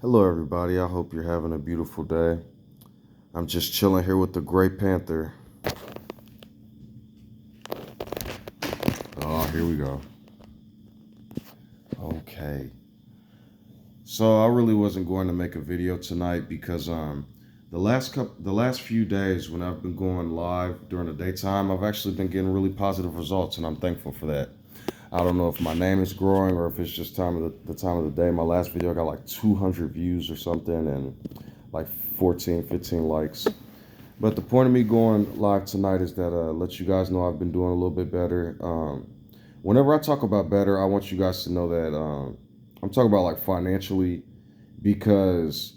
Hello, everybody. I hope you're having a beautiful day. I'm just chilling here with the Gray Panther. Oh, here we go. Okay. So I really wasn't going to make a video tonight because the last few days when I've been going live during the daytime, I've actually been getting really positive results, and I'm thankful for that. I don't know if my name is growing or if it's just the time of the day. My last video got like 200 views or something and like 14, 15 likes. But the point of me going live tonight is that let you guys know I've been doing a little bit better. Whenever I talk about better, I want you guys to know that I'm talking about like financially, because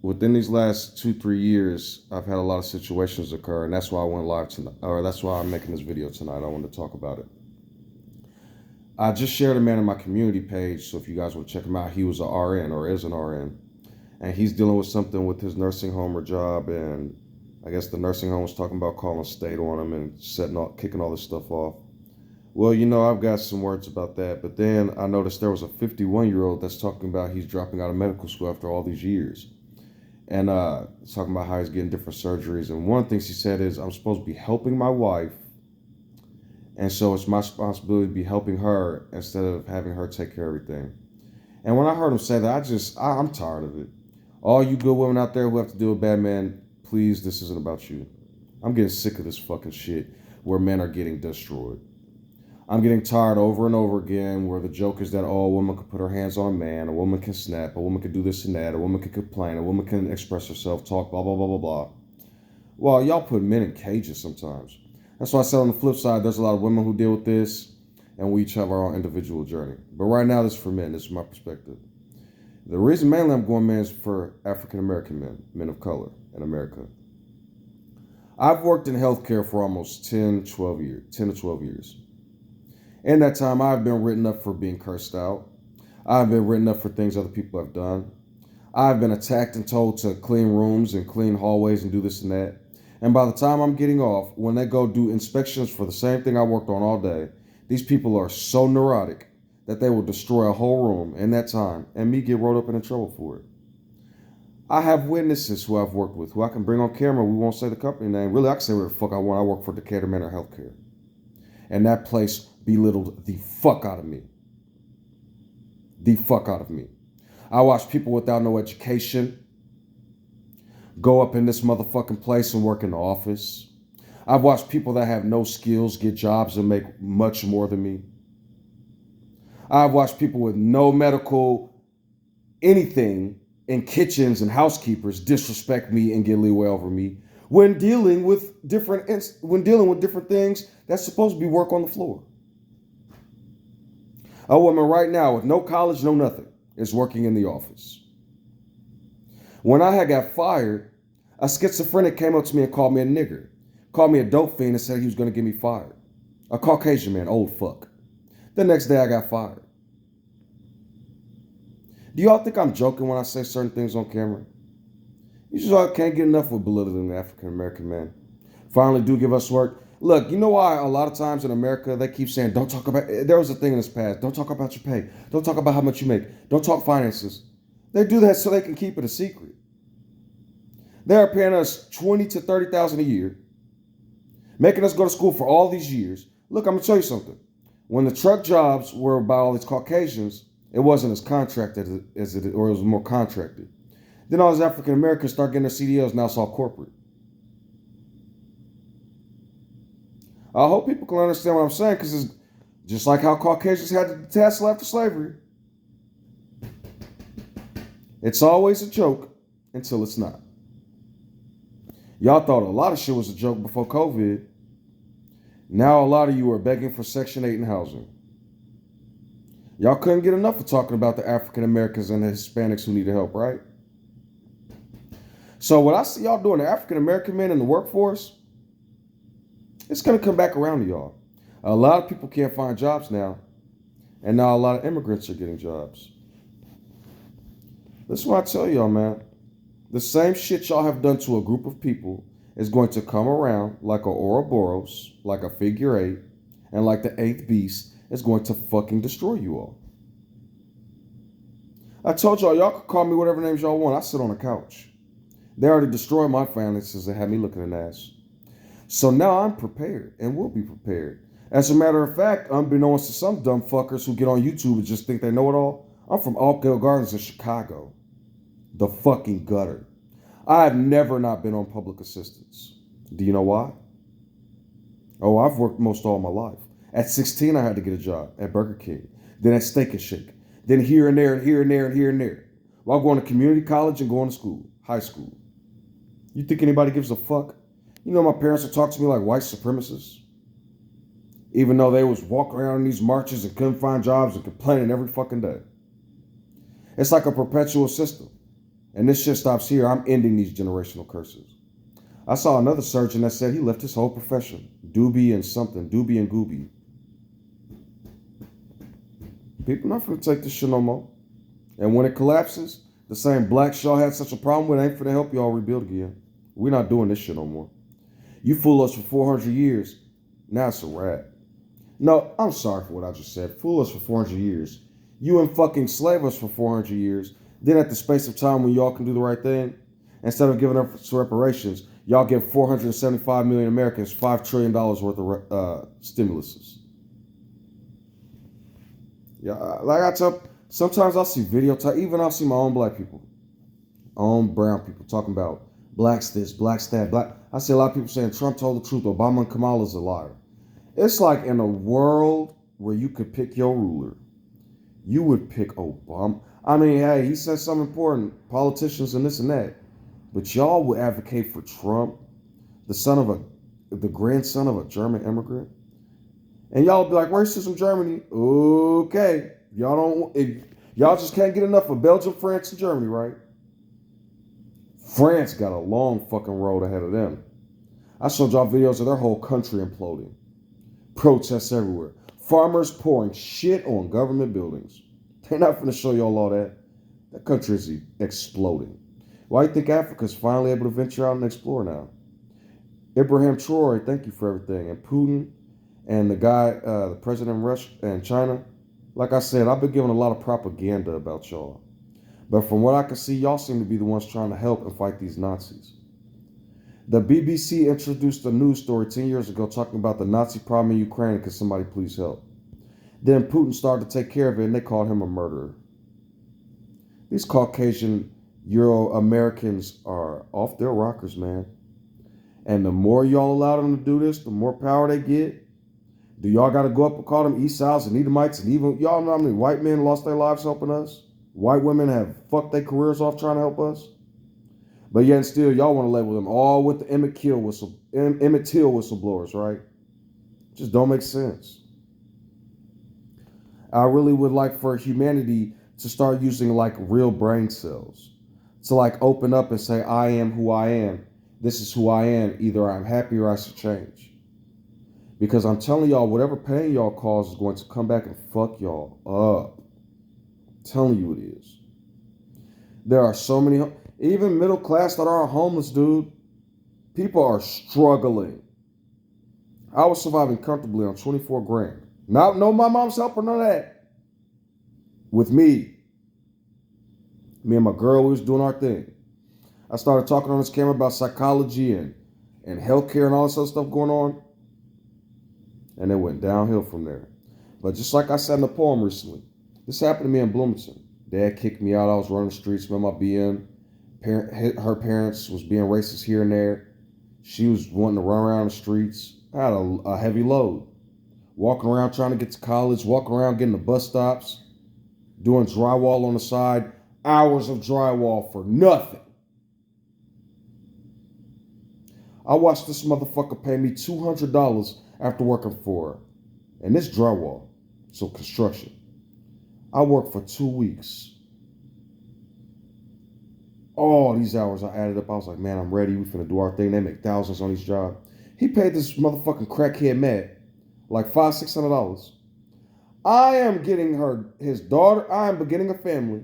within these last 2, 3 years, I've had a lot of situations occur, and that's why I went live tonight, or that's why I'm making this video tonight. I wanted to talk about it. I just shared a man in my community page, so if you guys want to check him out, he was an RN or is an RN. And he's dealing with something with his nursing home or job, and I guess the nursing home was talking about calling state on him and kicking all this stuff off. Well, I've got some words about that, but then I noticed there was a 51-year-old that's talking about he's dropping out of medical school after all these years. And talking about how he's getting different surgeries. And one of the things he said is, I'm supposed to be helping my wife, and so it's my responsibility to be helping her instead of having her take care of everything. And when I heard him say that, I'm tired of it. All you good women out there who have to deal with bad men, please, this isn't about you. I'm getting sick of this fucking shit where men are getting destroyed. I'm getting tired over and over again where the joke is that, oh, a woman can put her hands on a man, a woman can snap, a woman can do this and that, a woman can complain, a woman can express herself, talk, blah, blah, blah, blah, blah. Well, y'all put men in cages sometimes. That's why I said on the flip side, there's a lot of women who deal with this, and we each have our own individual journey. But right now, this is for men. This is my perspective. The reason mainly I'm going men is for African American men, men of color in America. I've worked in healthcare for almost 10 to 12 years. In that time, I've been written up for being cursed out. I've been written up for things other people have done. I've been attacked and told to clean rooms and clean hallways and do this and that. And by the time I'm getting off, when they go do inspections for the same thing I worked on all day, these people are so neurotic that they will destroy a whole room in that time and me get rolled up and in trouble for it. I have witnesses who I've worked with who I can bring on camera. We won't say the company name. Really, I can say whatever the fuck I want. I work for Decatur Manor Healthcare. And that place belittled the fuck out of me. The fuck out of me. I watch people without no education go up in this motherfucking place and work in the office. I've watched people that have no skills get jobs and make much more than me. I've watched people with no medical anything in kitchens and housekeepers disrespect me and get leeway over me when dealing with different things that's supposed to be work on the floor. A woman right now with no college, no nothing, is working in the office. When I had got fired, a schizophrenic came up to me and called me a nigger, called me a dope fiend and said he was going to get me fired. A Caucasian man, old fuck. The next day I got fired. Do y'all think I'm joking when I say certain things on camera? You just can't get enough of belittling the African American man. Finally do give us work. Look, you know why a lot of times in America they keep saying, don't talk about, there was a thing in this past, don't talk about your pay. Don't talk about how much you make. Don't talk finances. They do that so they can keep it a secret. They're paying us $20,000 to $30,000 a year, making us go to school for all these years. Look, I'm gonna tell you something. When the truck jobs were by all these Caucasians, it wasn't as contracted as it, or it was more contracted. Then all these African Americans start getting their CDLs, now it's all corporate. I hope people can understand what I'm saying, because it's just like how Caucasians had the tassel after slavery. It's always a joke until it's not. Y'all thought a lot of shit was a joke before COVID. Now a lot of you are begging for Section 8 in housing. Y'all couldn't get enough of talking about the African Americans and the Hispanics who needed help, right? So what I see y'all doing, the African American men in the workforce, it's going to come back around to y'all. A lot of people can't find jobs now, and now a lot of immigrants are getting jobs. This is what I tell y'all, man. The same shit y'all have done to a group of people is going to come around like a Ouroboros, like a figure eight, and like the eighth beast is going to fucking destroy you all. I told y'all could call me whatever names y'all want. I sit on the couch. They already destroyed my family since they had me looking an ass. So now I'm prepared and will be prepared. As a matter of fact, unbeknownst to some dumb fuckers who get on YouTube and just think they know it all, I'm from Oakdale Gardens in Chicago. The fucking gutter. I have never not been on public assistance. Do you know why? Oh, I've worked most all my life. At 16, I had to get a job at Burger King, then at Steak and Shake, then here and there and here and there and here and there, while going to community college and going to school, high school. You think anybody gives a fuck? You know my parents would talk to me like white supremacists, even though they was walking around in these marches and couldn't find jobs and complaining every fucking day. It's like a perpetual system. And this shit stops here. I'm ending these generational curses. I saw another surgeon that said he left his whole profession. Doobie and something. Doobie and Gooby. People not finna take this shit no more. And when it collapses, the same blacks y'all had such a problem with ain't finna help y'all rebuild again. We're not doing this shit no more. You fool us for 400 years. Now it's a wrap. No, I'm sorry for what I just said. Fool us for 400 years. You and fucking slave us for 400 years. Then at the space of time when y'all can do the right thing, instead of giving us reparations, y'all give 475 million Americans $5 trillion worth of stimuluses. Yeah, like I tell, sometimes I'll see even I'll see my own black people, own brown people talking about blacks this, blacks that, black. I see a lot of people saying Trump told the truth, Obama and Kamala's a liar. It's like in a world where you could pick your ruler, you would pick Obama. I mean, hey, he said something important, politicians and this and that. But y'all would advocate for Trump, the grandson of a German immigrant. And y'all be like, racism Germany. Okay. Y'all just can't get enough of Belgium, France, and Germany, right? France got a long fucking road ahead of them. I showed y'all videos of their whole country imploding. Protests everywhere. Farmers pouring shit on government buildings. They're not going to show y'all all that. That country is exploding. Why do you think Africa's finally able to venture out and explore now? Ibrahim Traore, thank you for everything. And Putin and the guy, the president of Russia and China. Like I said, I've been given a lot of propaganda about y'all. But from what I can see, y'all seem to be the ones trying to help and fight these Nazis. The BBC introduced a news story 10 years ago talking about the Nazi problem in Ukraine. Could somebody please help? Then Putin started to take care of it and they called him a murderer. These Caucasian Euro-Americans are off their rockers, man. And the more y'all allow them to do this, the more power they get. Do y'all got to go up and call them Esau's and Edomites? And even, y'all know how many white men lost their lives helping us? White women have fucked their careers off trying to help us? But yet still, y'all want to label them all with the Emmett Till whistleblowers, right? Just don't make sense. I really would like for humanity to start using like real brain cells. To like open up and say, I am who I am. This is who I am. Either I'm happy or I should change. Because I'm telling y'all, whatever pain y'all cause is going to come back and fuck y'all up. I'm telling you it is. There are so many, even middle class that are homeless, dude. People are struggling. I was surviving comfortably on 24 grand. No, my mom's helping, none of that. With me and my girl, we was doing our thing. I started talking on this camera about psychology and healthcare and all this other stuff going on. And it went downhill from there. But just like I said in the poem recently, this happened to me in Bloomington. Dad kicked me out. I was running the streets with my BM. Her parents was being racist here and there. She was wanting to run around the streets. I had a heavy load. Walking around trying to get to college, walking around getting to bus stops, doing drywall on the side, hours of drywall for nothing. I watched this motherfucker pay me $200 after working for her. And this drywall, so construction. I worked for 2 weeks. All these hours I added up, I was like, man, I'm ready. We finna do our thing. They make thousands on each job. He paid this motherfucking crackhead mad like $500-$600. I am getting his daughter. I am beginning a family,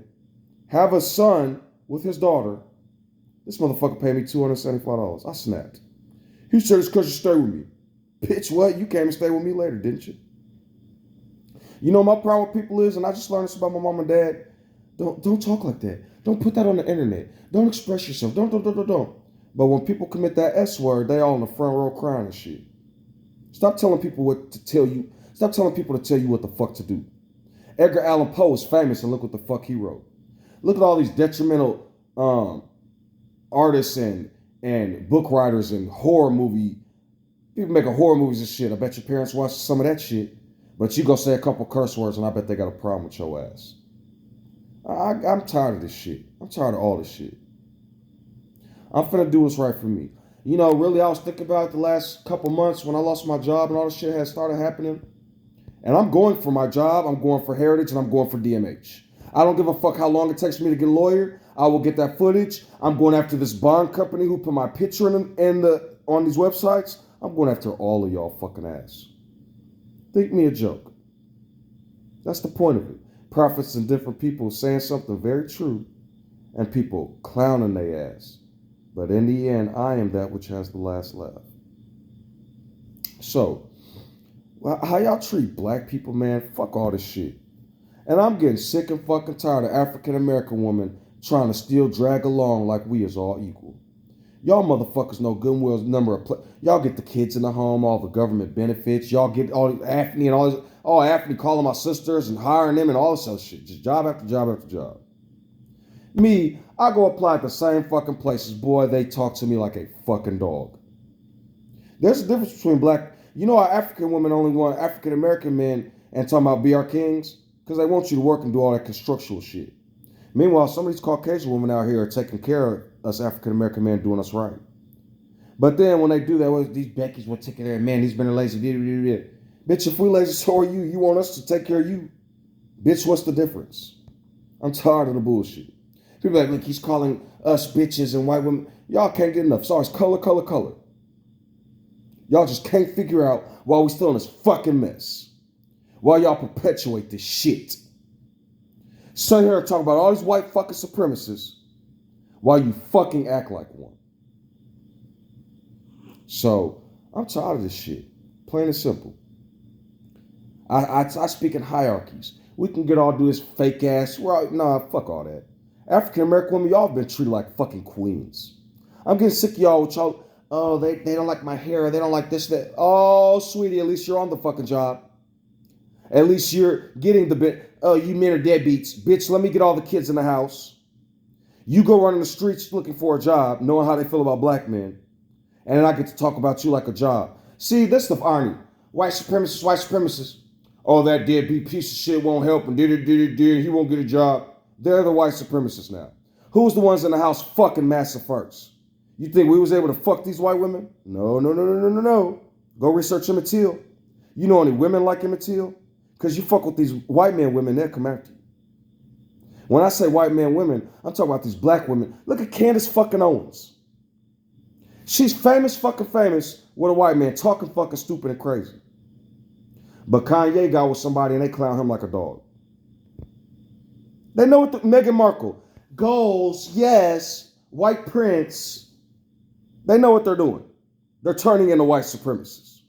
have a son with his daughter. This motherfucker paid me $275. I snapped. He said it's because you stay with me. Bitch, what? You came and stayed with me later, didn't you? You know my problem with people is, and I just learned this about my mom and dad, Don't talk like that. Don't put that on the internet. Don't express yourself. Don't. But when people commit that S word, they all in the front row crying and shit. Stop telling people what to tell you. Stop telling people to tell you what the fuck to do. Edgar Allan Poe is famous, and look what the fuck he wrote. Look at all these detrimental artists and book writers and horror movie people making horror movies and shit. I bet your parents watch some of that shit, but you go say a couple curse words, and I bet they got a problem with your ass. I'm tired of this shit. I'm tired of all this shit. I'm finna do what's right for me. You know, really, I was thinking about it the last couple months when I lost my job and all this shit had started happening. And I'm going for my job, I'm going for Heritage, and I'm going for DMH. I don't give a fuck how long it takes me to get a lawyer. I will get that footage. I'm going after this bond company who put my picture on these websites. I'm going after all of y'all fucking ass. Think me a joke. That's the point of it. Prophets and different people saying something very true and people clowning their ass. But in the end, I am that which has the last laugh. So, how y'all treat black people, man? Fuck all this shit. And I'm getting sick and fucking tired of African American women trying to still drag along like we is all equal. Y'all motherfuckers know good and well number of y'all get the kids in the home, all the government benefits. Y'all get all Afni and all this. Oh, Afni calling my sisters and hiring them and all this other shit. Just job after job after job. Me, I go apply at the same fucking places. Boy, they talk to me like a fucking dog. There's a difference between black. You know how African women only want African American men and talking about be our kings? Because they want you to work and do all that constructional shit. Meanwhile, some of these Caucasian women out here are taking care of us African American men doing us right. But then when they do that, well, these Becky's will take care of man, he's been lazy. Bitch, if we lazy, so are you. You want us to take care of you. Bitch, what's the difference? I'm tired of the bullshit. People are like, look, he's calling us bitches and white women. Y'all can't get enough. Sorry, it's color. Y'all just can't figure out why we still in this fucking mess. Why y'all perpetuate this shit. Sit here and talk about all these white fucking supremacists while you fucking act like one. So, I'm tired of this shit. Plain and simple. I speak in hierarchies. We can get all do this fake ass. Well, nah, fuck all that. African American women, y'all been treated like fucking queens. I'm getting sick of y'all with y'all. Oh, they don't like my hair. They don't like this, that. Oh, sweetie, at least you're on the fucking job. At least you're getting the bit. Oh, you men are deadbeats. Bitch, let me get all the kids in the house. You go running the streets looking for a job, knowing how they feel about black men. And then I get to talk about you like a job. See, this stuff irony. White supremacists. Oh, that deadbeat piece of shit won't help him. He won't get a job. They're the white supremacists now. Who's the ones in the house fucking massa first? You think we was able to fuck these white women? No. Go research Emmett Till. You know any women like Emmett Till? Because you fuck with these white men women, they'll come after you. When I say white men women, I'm talking about these black women. Look at Candace fucking Owens. She's famous with a white man talking fucking stupid and crazy. But Kanye got with somebody and they clown him like a dog. They know what Meghan Markle. Goals, yes. White prince. They know what they're doing. They're turning into white supremacists.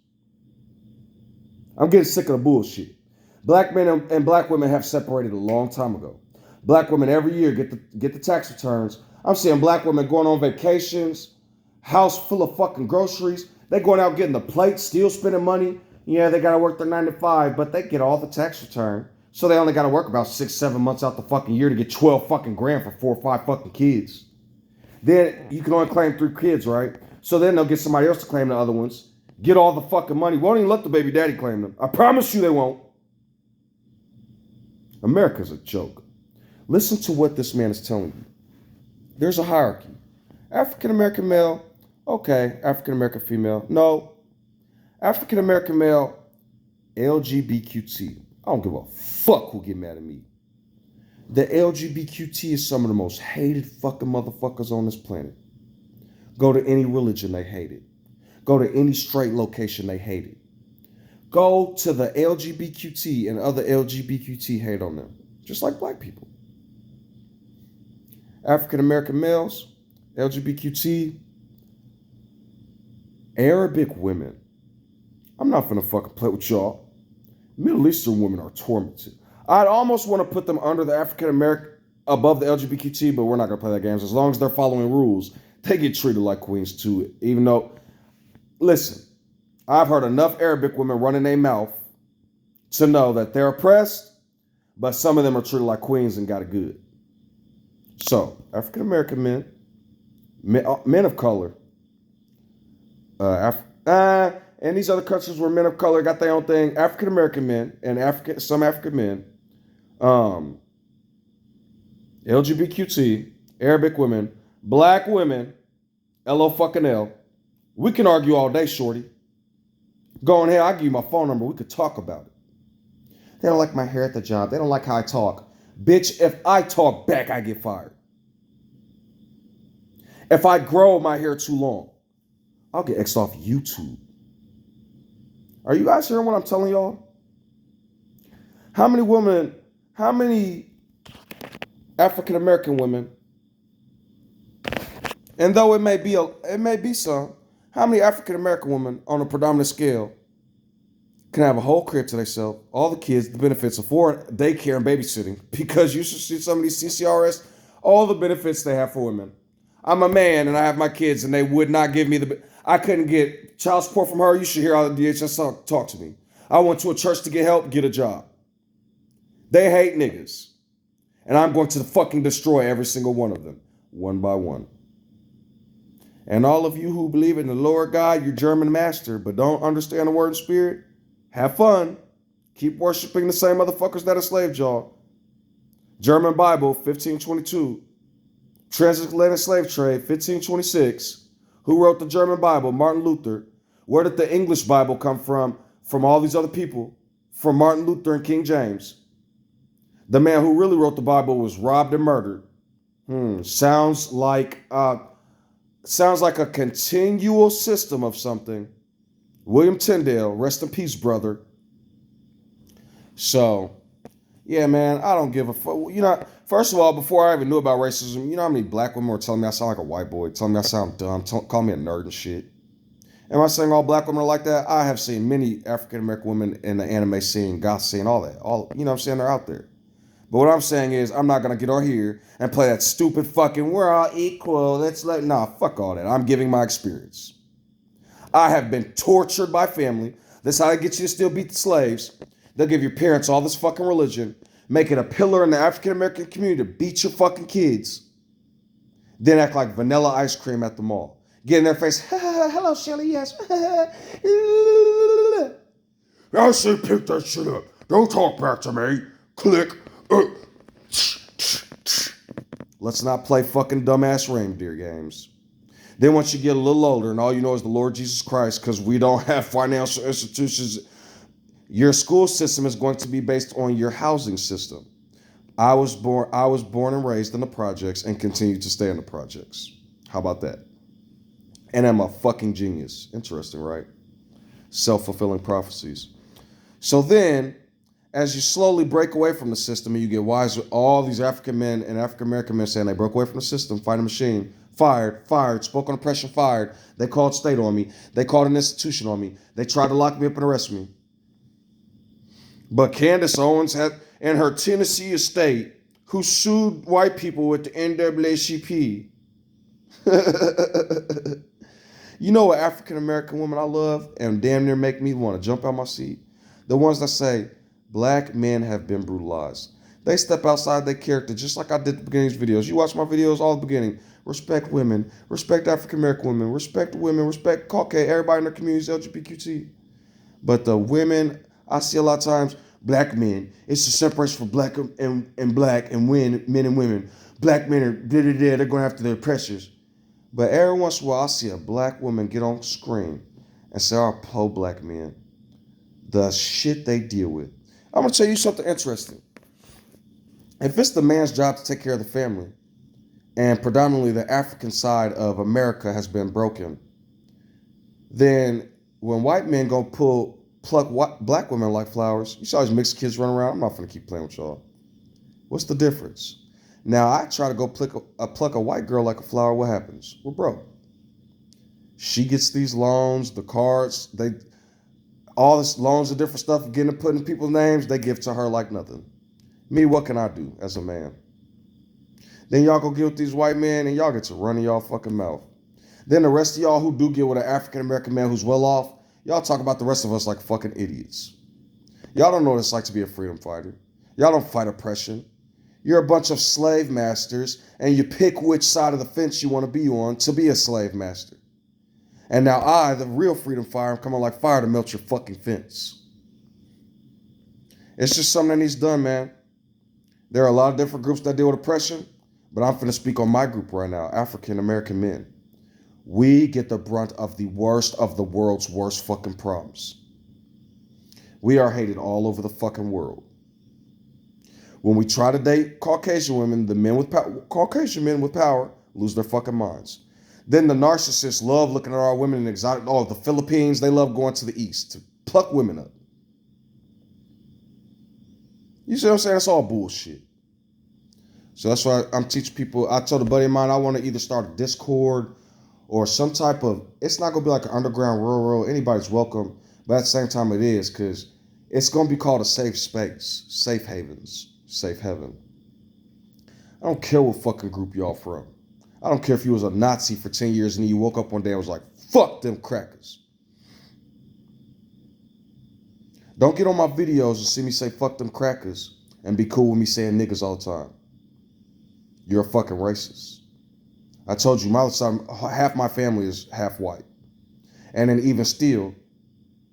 I'm getting sick of the bullshit. Black men and black women have separated a long time ago. Black women every year get the tax returns. I'm seeing black women going on vacations, house full of fucking groceries. They going out getting the plates, still spending money. Yeah, they got to work their 9 to 5, but they get all the tax return. So they only got to work about 6-7 months out the fucking year to get 12 fucking grand for 4 or 5 fucking kids. Then you can only claim 3 kids, right? So then they'll get somebody else to claim the other ones. Get all the fucking money. Won't even let the baby daddy claim them. I promise you they won't. America's a joke. Listen to what this man is telling you. There's a hierarchy. African American male, okay. African American female, no. African American male, LGBTQ. I don't give a fuck who get mad at me. The LGBTQ is some of the most hated fucking motherfuckers on this planet. Go to any religion, they hate it. Go to any straight location, they hate it. Go to the LGBTQ and other LGBTQ hate on them. Just like black people. African American males, LGBTQ, Arabic women. I'm not finna fucking play with y'all. Middle Eastern women are tormented. I'd almost want to put them under the African American. above the LGBTQ, but we're not gonna play that games. As long as they're following rules, they get treated like queens too. Even though, listen, I've heard enough Arabic women running their mouth to know that they're oppressed, but some of them are treated like queens and got it good. So, African American men of color, and these other countries where men of color got their own thing, African American men and some African men, LGBTQ, Arabic women, black women, LO fucking L. We can argue all day, shorty. Go on here, I'll give you my phone number. We could talk about it. They don't like my hair at the job. They don't like how I talk. Bitch, if I talk back, I get fired. If I grow my hair too long, I'll get X'd off YouTube. Are you guys hearing what I'm telling y'all? How many African American women, and though it may be some, how many African American women on a predominant scale can have a whole crib to themselves, all the kids, the benefits of daycare and babysitting, because you should see some of these CCRS, all the benefits they have for women. I'm a man and I have my kids and they would not give me I couldn't get child support from her. You should hear how the DHS talk to me. I went to a church to get help, get a job. They hate niggas. And I'm going to fucking destroy every single one of them, one by one. And all of you who believe in the Lord God, your German master, but don't understand the word and spirit, have fun. Keep worshiping the same motherfuckers that enslaved y'all. German Bible, 1522. Transatlantic slave trade, 1526. Who wrote the German Bible? Martin Luther. Where did the English Bible come from? From all these other people. From Martin Luther and King James. The man who really wrote the Bible was robbed and murdered. Sounds like a continual system of something. William Tyndale, rest in peace, brother. So, yeah, man, I don't give a fuck. You know, first of all, before I even knew about racism, you know how many black women were telling me I sound like a white boy, telling me I sound dumb, calling me a nerd and shit. Am I saying all black women are like that? I have seen many African American women in the anime scene, goth scene, all that. You know what I'm saying? They're out there. But what I'm saying is, I'm not going to get on here and play that stupid fucking, we're all equal, nah, fuck all that. I'm giving my experience. I have been tortured by family. That's how they get you to still beat the slaves. They'll give your parents all this fucking religion, make it a pillar in the African American community to beat your fucking kids. Then act like vanilla ice cream at the mall. Get in their face, hello, Shelly, yes. I say pick that shit up. Don't talk back to me. Click. Let's not play fucking dumbass reindeer games. Then once you get a little older and all you know is the Lord Jesus Christ, because we don't have financial institutions, your school system is going to be based on your housing system. I was born and raised in the projects and continue to stay in the projects. How about that? And I'm a fucking genius. Interesting, right? Self-fulfilling prophecies. So then, as you slowly break away from the system and you get wise with all these African men and African American men saying they broke away from the system, find a machine, fired, spoke on oppression, fired. They called state on me. They called an institution on me. They tried to lock me up and arrest me. But Candace Owens had in her Tennessee estate, who sued white people with the NAACP. You know what African American woman I love and damn near make me want to jump out my seat? The ones that say, black men have been brutalized. They step outside their character, just like I did at the beginning of these videos. You watch my videos all at the beginning. Respect women, respect African American women, respect Caucasian, everybody in their communities, LGBTQ. But the women, I see a lot of times, black men, it's a separation for black and black and men and women. Black men are they're going after their oppressors. But every once in a while, I see a black woman get on screen and say, oh, po black men. The shit they deal with. I'm going to tell you something interesting. If it's the man's job to take care of the family, and predominantly the African side of America has been broken, then when white men go pluck black women like flowers, you saw these mixed kids run around. I'm not going to keep playing with y'all. What's the difference? Now, I try to go pluck a white girl like a flower. What happens? We're broke. She gets these loans, the cards, all this loans and different stuff, getting to put in people's names, they give to her like nothing. Me, what can I do as a man? Then y'all go get with these white men and y'all get to run in y'all fucking mouth. Then the rest of y'all who do get with an African American man who's well off, y'all talk about the rest of us like fucking idiots. Y'all don't know what it's like to be a freedom fighter. Y'all don't fight oppression. You're a bunch of slave masters, and you pick which side of the fence you want to be on to be a slave master. And now I, the real freedom fighter, am coming like fire to melt your fucking fence. It's just something that needs done, man. There are a lot of different groups that deal with oppression, but I'm finna speak on my group right now, African American men. We get the brunt of the worst of the world's worst fucking problems. We are hated all over the fucking world. When we try to date Caucasian women, the men with Caucasian men with power lose their fucking minds. Then the narcissists love looking at our women in exotic. Oh, the Philippines, they love going to the east to pluck women up. You see what I'm saying? That's all bullshit. So that's why I'm teaching people. I told a buddy of mine I want to either start a Discord or some type of. It's not gonna be like an underground rural. Anybody's welcome, but at the same time it is, because it's gonna be called a safe space, safe havens, safe heaven. I don't care what fucking group y'all from. I don't care if you was a Nazi for 10 years and then you woke up one day and was like, fuck them crackers. Don't get on my videos and see me say fuck them crackers and be cool with me saying niggas all the time. You're a fucking racist. I told you, half my family is half white. And then even still,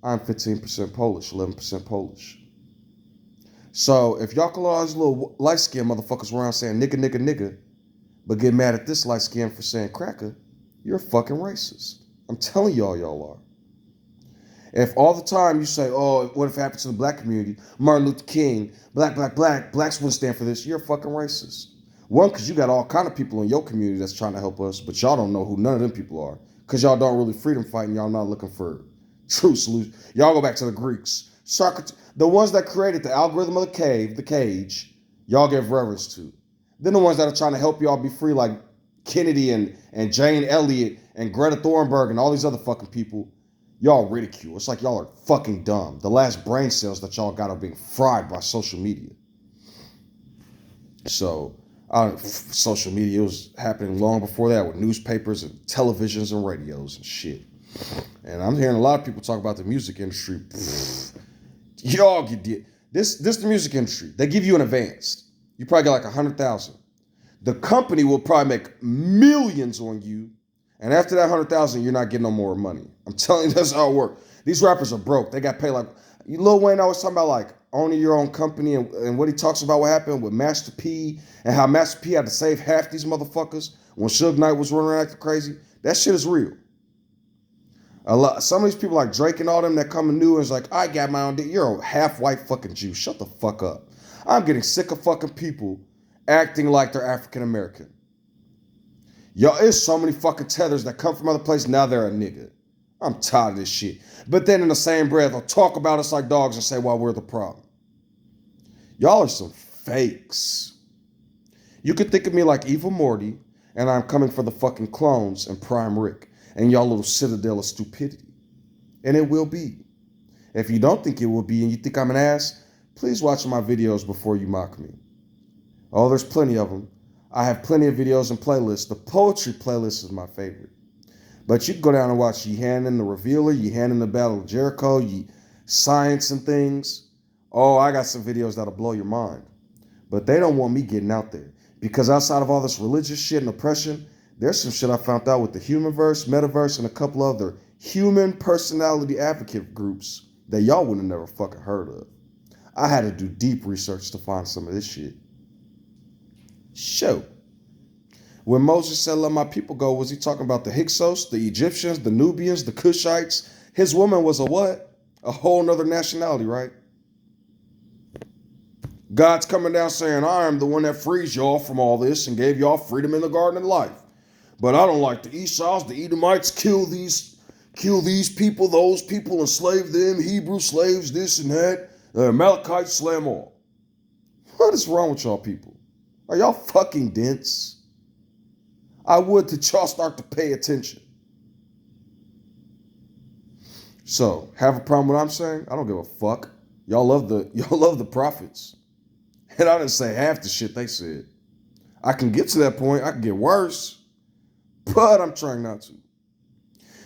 I'm 15% Polish, 11% Polish. So if y'all call all these little light-skinned motherfuckers around saying nigga, nigga, nigga, but get mad at this light skin for saying cracker, you're a fucking racist. I'm telling y'all are. If all the time you say, oh, what if it happened to the black community? Martin Luther King, blacks wouldn't stand for this. You're a fucking racist. One, because you got all kind of people in your community that's trying to help us, but y'all don't know who none of them people are. Because y'all don't really freedom fight and y'all not looking for true solutions. Y'all go back to the Greeks. Socrates, the ones that created the algorithm of the cage, y'all give reverence to. Then the ones that are trying to help y'all be free, like Kennedy and Jane Elliott and Greta Thunberg and all these other fucking people, y'all ridicule. It's like y'all are fucking dumb. The last brain cells that y'all got are being fried by social media. So, social media was happening long before that with newspapers and televisions and radios and shit. And I'm hearing a lot of people talk about the music industry. Y'all get this the music industry. They give you an advance. You probably got like 100,000. The company will probably make millions on you. And after that 100,000, you're not getting no more money. I'm telling you, that's how it works. These rappers are broke. They got paid like, Lil Wayne always talking about like owning your own company and what he talks about what happened with Master P and how Master P had to save half these motherfuckers when Suge Knight was running around acting crazy. That shit is real. Some of these people like Drake and all them that come new and is like, I got my own dick. You're a half white fucking Jew. Shut the fuck up. I'm getting sick of fucking people acting like they're African American. Yo, there's so many fucking tethers that come from other places. Now they're a nigga. I'm tired of this shit. But then in the same breath, they'll talk about us like dogs and say, well, we're the problem. Y'all are some fakes. You could think of me like Evil Morty, and I'm coming for the fucking clones and Prime Rick, and y'all little citadel of stupidity. And it will be. If you don't think it will be and you think I'm an ass, please watch my videos before you mock me. Oh, there's plenty of them. I have plenty of videos and playlists. The poetry playlist is my favorite. But you can go down and watch Yehanan the Revealer, Yehanan the Battle of Jericho, Science and things. Oh, I got some videos that'll blow your mind. But they don't want me getting out there. Because outside of all this religious shit and oppression, there's some shit I found out with the Humanverse, Metaverse, and a couple other human personality advocate groups that y'all would have never fucking heard of. I had to do deep research to find some of this shit. Show. When Moses said, let my people go, was he talking about the Hyksos, the Egyptians, the Nubians, the Cushites? His woman was a what? A whole nother nationality, right? God's coming down saying, I am the one that frees y'all from all this and gave y'all freedom in the garden of life. But I don't like the Esau's, the Edomites, kill these people, those people, enslave them, Hebrew slaves, this and that. The Amalekites, slay them all. What is wrong with y'all people? Are y'all fucking dense? I would that y'all start to pay attention. So, have a problem with what I'm saying? I don't give a fuck. Y'all love the prophets. And I didn't say half the shit they said. I can get to that point. I can get worse, but I'm trying not to.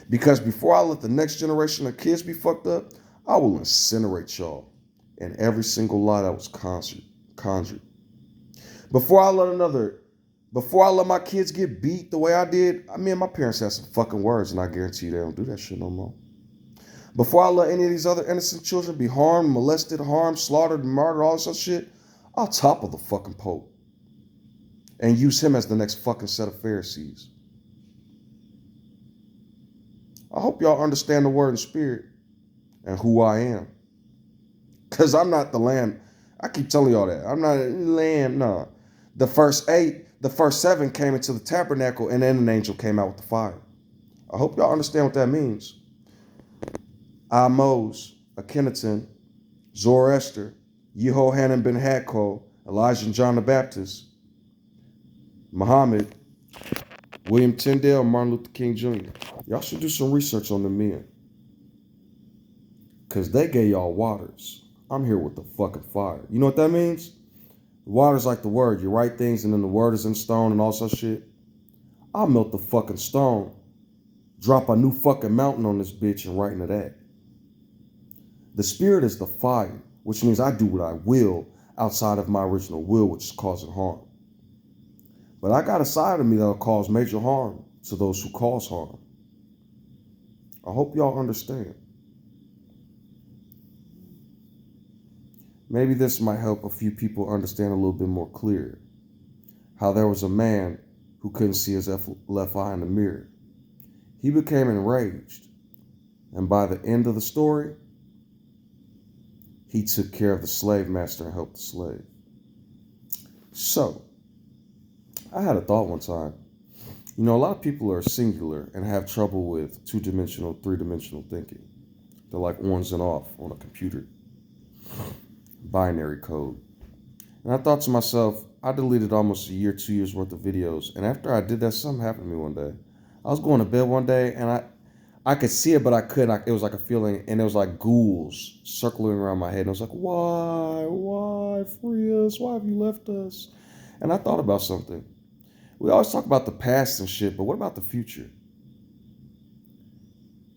Because before I let the next generation of kids be fucked up, I will incinerate y'all and every single lie that was conjured. Before I let my kids get beat the way I did, me and my parents had some fucking words, and I guarantee you they don't do that shit no more. Before I let any of these other innocent children be harmed, molested, harmed, slaughtered, murdered, all this other shit, I'll topple the fucking Pope and use him as the next fucking set of Pharisees. I hope y'all understand the word and spirit and who I am. Because I'm not the lamb. I keep telling y'all that. I'm not a lamb, nah. The first 7 came into the tabernacle, and then an angel came out with the fire. I hope y'all understand what that means. Amos, Akhenaten, Zoroaster, Yehohanan ben Hakko, Elijah and John the Baptist, Muhammad, William Tyndale, Martin Luther King Jr. Y'all should do some research on the men. Because they gave y'all waters. I'm here with the fucking fire. You know what that means? The water's like the word. You write things and then the word is in stone and all that shit. I'll melt the fucking stone, drop a new fucking mountain on this bitch and write into that. The spirit is the fire, which means I do what I will outside of my original will, which is causing harm. But I got a side of me that'll cause major harm to those who cause harm. I hope y'all understand. Maybe this might help a few people understand a little bit more clear how there was a man who couldn't see his left eye in the mirror. He became enraged, and by the end of the story, he took care of the slave master and helped the slave. So, I had a thought one time. You know, a lot of people are singular and have trouble with 2-dimensional, 3-dimensional thinking. They're like ons and off on a computer. Binary code. And I thought to myself, I deleted almost a year, 2 years worth of videos. And after I did that, something happened to me one day. I was going to bed one day and I could see it, but I couldn't. It was like a feeling, and it was like ghouls circling around my head. And I was like, why? Free us? Why have you left us? And I thought about something. We always talk about the past and shit, but what about the future?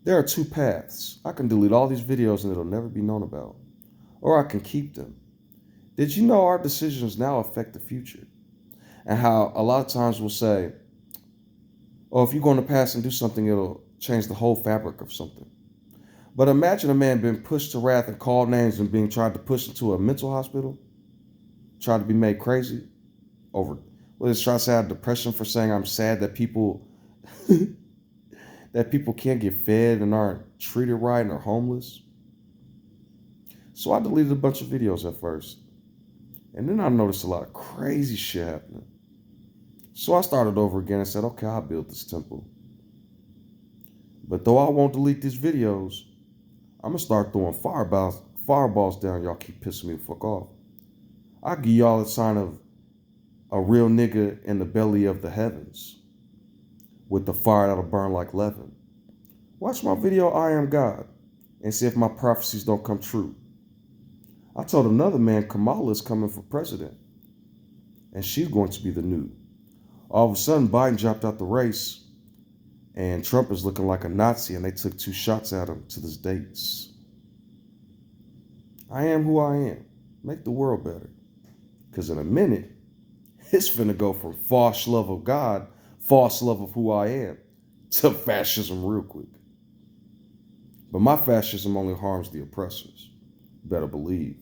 There are 2 paths. I can delete all these videos and it'll never be known about. Or I can keep them. Did you know our decisions now affect the future? And how a lot of times we'll say, oh, if you go in the past and do something, it'll change the whole fabric of something. But imagine a man being pushed to wrath and called names and being tried to push into a mental hospital, tried to be made crazy over, well, trying to say I have depression for saying I'm sad that people that people can't get fed and aren't treated right and are homeless. So I deleted a bunch of videos at first. And then I noticed a lot of crazy shit happening. So I started over again and said, okay, I'll build this temple. But though I won't delete these videos, I'm going to start throwing fireballs down. Y'all keep pissing me the fuck off. I'll give y'all a sign of a real nigga in the belly of the heavens with the fire that'll burn like leaven. Watch my video, I Am God, and see if my prophecies don't come true. I told another man Kamala is coming for president, and she's going to be the new. All of a sudden, Biden dropped out the race, and Trump is looking like a Nazi, and they took 2 shots at him to this dates. I am who I am. Make the world better. Because in a minute, it's finna go from false love of God, false love of who I am, to fascism real quick. But my fascism only harms the oppressors. Better believe.